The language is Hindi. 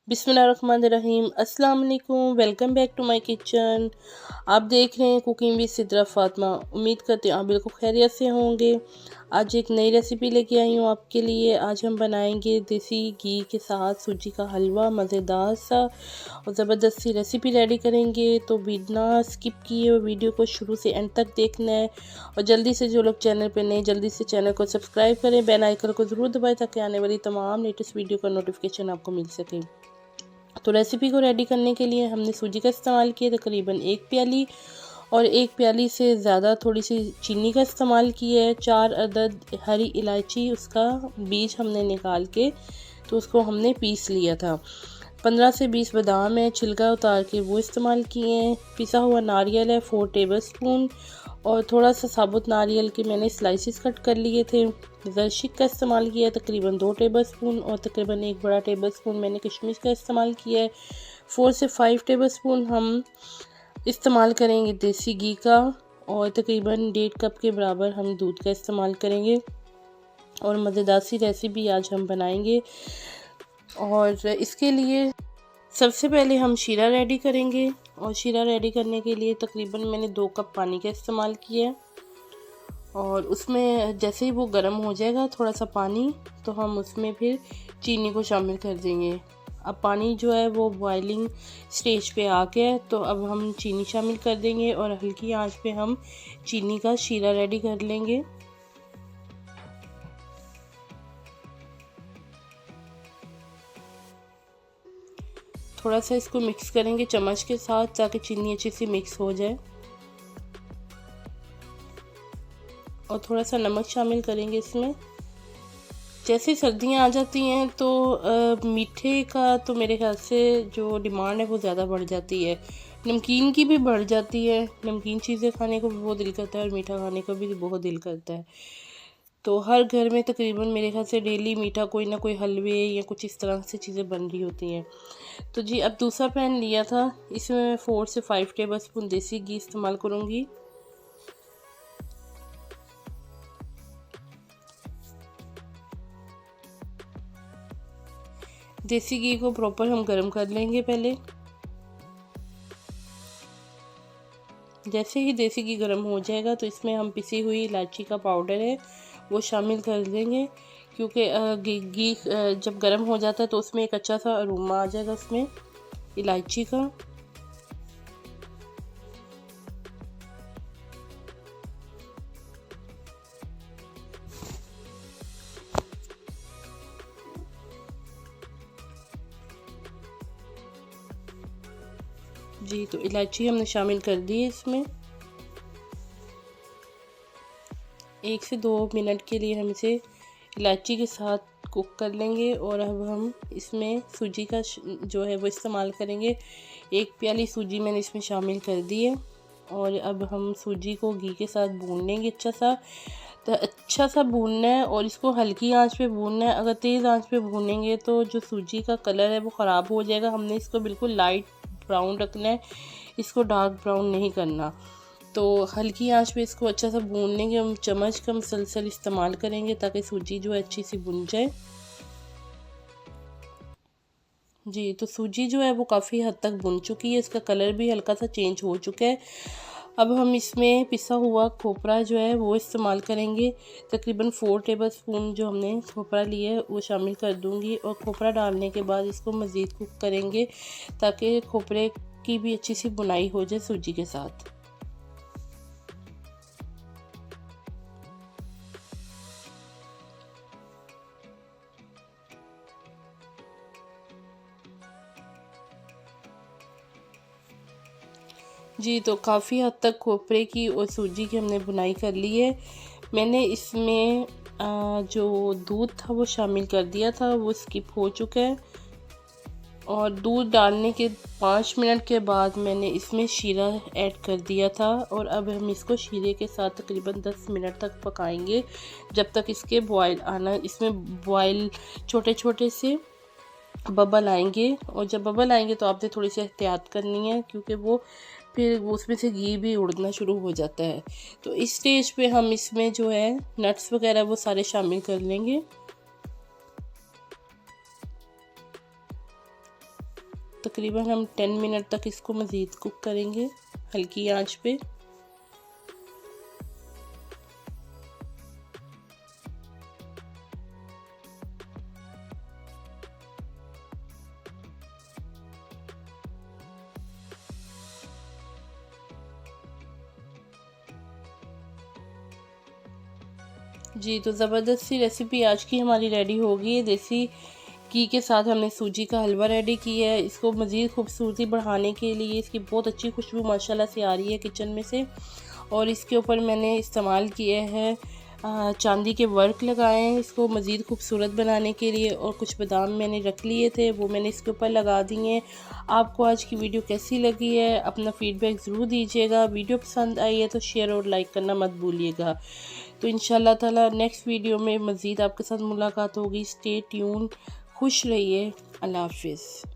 बिस्मिल्लाहिर्रहमानिर्रहीम। अस्सलाम वालेकुम। Welcome back to my kitchen. आप देख रहे हैं कुकिंग विद सिद्रा फातिमा। उम्मीद करते हैं आप बिल्कुल खैरियत से होंगे। आज एक नई रेसिपी लेके आई हूँ आपके लिए। आज हम बनाएंगे देसी घी के साथ सूजी का हलवा, मज़ेदार सा और ज़बरदस्त सी रेसिपी रेडी करेंगे। तो बिना स्किप किए हुए वीडियो को शुरू से एंड तक देखना है और जल्दी से जो लोग चैनल पर नए जल्दी से चैनल को सब्सक्राइब करें, बेल आइकन को ज़रूर दबाएं ताकि आने वाली तमाम लेटेस्ट वीडियो का नोटिफिकेशन आपको मिल सके। तो रेसिपी को रेडी करने के लिए हमने सूजी का इस्तेमाल किया तकरीबन 1 प्याली, और 1 प्याली से ज़्यादा थोड़ी सी चीनी का इस्तेमाल किया है। 4 अदद हरी इलायची, उसका बीज हमने निकाल के तो उसको हमने पीस लिया था। 15 से 20 बादाम है, छिलका उतार के वो इस्तेमाल किए हैं। पिसा हुआ नारियल है 4 टेबलस्पून, और थोड़ा सा साबुत नारियल के मैंने स्लाइसिस कट कर लिए थे। जरशिक का इस्तेमाल किया है तकरीबन 2 टेबलस्पून, और तकरीबन 1 बड़ा टेबलस्पून मैंने किशमिश का इस्तेमाल किया है। 4 से 5 टेबलस्पून हम इस्तेमाल करेंगे देसी घी का, और तकरीबन 1.5 कप के बराबर हम दूध का इस्तेमाल करेंगे। और मज़ेदार सी रेसिपी आज हम बनाएंगे। और इसके लिए सबसे पहले हम शीरा रेडी करेंगे, और शीरा रेडी करने के लिए तकरीबन मैंने 2 कप पानी का इस्तेमाल किया है। और उसमें जैसे ही वो गर्म हो जाएगा थोड़ा सा पानी, तो हम उसमें फिर चीनी को शामिल कर देंगे। अब पानी जो है वो बॉइलिंग स्टेज पे आ गया है, तो अब हम चीनी शामिल कर देंगे और हल्की आंच पे हम चीनी का शीरा रेडी कर लेंगे। थोड़ा सा इसको मिक्स करेंगे चम्मच के साथ ताकि चीनी अच्छी सी मिक्स हो जाए, और थोड़ा सा नमक शामिल करेंगे इसमें। जैसे सर्दियाँ आ जाती हैं तो मीठे का तो मेरे ख्याल से जो डिमांड है वो ज़्यादा बढ़ जाती है। नमकीन की भी बढ़ जाती है, नमकीन चीज़ें खाने को भी बहुत दिल करता है और मीठा खाने को भी बहुत दिल करता है। तो हर घर में तकरीबन मेरे ख्याल से डेली मीठा कोई ना कोई हलवे या कुछ इस तरह से चीज़ें बन रही होती हैं। तो जी अब दूसरा पैन लिया था, इसमें मैं 4 से 5 टेबलस्पून देसी घी इस्तेमाल करूँगी। देसी घी को प्रॉपर हम गर्म कर लेंगे पहले। जैसे ही देसी घी गर्म हो जाएगा तो इसमें हम पिसी हुई इलायची का पाउडर है वो शामिल कर देंगे, क्योंकि घी जब गर्म हो जाता है तो उसमें एक अच्छा सा अरोमा आ जाएगा उसमें इलायची का। जी तो इलायची हमने शामिल कर दी है इसमें। 1 से 2 मिनट के लिए हम इसे इलायची के साथ कुक कर लेंगे। और अब हम इसमें सूजी का जो है वो इस्तेमाल करेंगे। 1 प्याली सूजी मैंने इसमें शामिल कर दी है, और अब हम सूजी को घी के साथ भून लेंगे अच्छा सा भूनना है, और इसको हल्की आंच पे भूनना है। अगर तेज़ आंच पे भूनेंगे तो जो सूजी का कलर है वो ख़राब हो जाएगा। हमने इसको बिल्कुल लाइट ब्राउन रखना है, इसको डार्क ब्राउन नहीं करना। तो हल्की आंच पे इसको अच्छा सा भून लेंगे। हम चम्मच का मुसलसल इस्तेमाल करेंगे ताकि सूजी जो है अच्छी सी भुन जाए। जी तो सूजी जो है वो काफ़ी हद तक भुन चुकी है, इसका कलर भी हल्का सा चेंज हो चुका है। अब हम इसमें पिसा हुआ खोपरा जो है वो इस्तेमाल करेंगे। तकरीबन 4 टेबलस्पून जो हमने खोपरा लिया है वो शामिल कर दूंगी, और खोपरा डालने के बाद इसको मज़ीद कुक करेंगे ताकि खोपरे की भी अच्छी सी बुनाई हो जाए सूजी के साथ। जी तो काफ़ी हद तक खोपरे की और सूजी की हमने बुनाई कर ली है। मैंने इसमें जो दूध था वो शामिल कर दिया था, वो स्किप हो चुका है। और दूध डालने के 5 मिनट के बाद मैंने इसमें शीरा ऐड कर दिया था, और अब हम इसको शीरे के साथ तकरीबन 10 मिनट तक पकाएंगे जब तक इसके बॉयल आना, इसमें बॉयल छोटे छोटे से बबल आएंगे। और जब बबल आएंगे तो आपने थोड़ी सी एहतियात करनी है, क्योंकि वो फिर उसमें से घी भी उड़ना शुरू हो जाता है। तो इस स्टेज पे हम इसमें जो है नट्स वगैरह वो सारे शामिल कर लेंगे। तकरीबन हम 10 मिनट तक इसको मज़ीद कुक करेंगे हल्की आंच पे। जी तो ज़बरदस्त सी रेसिपी आज की हमारी रेडी होगी। देसी घी के साथ हमने सूजी का हलवा रेडी किया है। इसको मज़ीद खूबसूरती बढ़ाने के लिए इसकी बहुत अच्छी खुशबू माशाल्लाह से आ रही है किचन में से। और इसके ऊपर मैंने इस्तेमाल किए हैं चांदी के वर्क लगाए हैं इसको मज़ीद खूबसूरत बनाने के लिए। और कुछ बादाम मैंने रख लिए थे, वो मैंने इसके ऊपर लगा दिए। आपको आज की वीडियो कैसी लगी है अपना फ़ीडबैक ज़रूर दीजिएगा। वीडियो पसंद आई है तो शेयर और लाइक करना मत भूलिएगा। तो इंशाल्लाह ताला नेक्स्ट वीडियो में मज़ीद आपके साथ मुलाकात होगी। स्टे ट्यून, खुश रहिए, अल्लाह हाफिज़।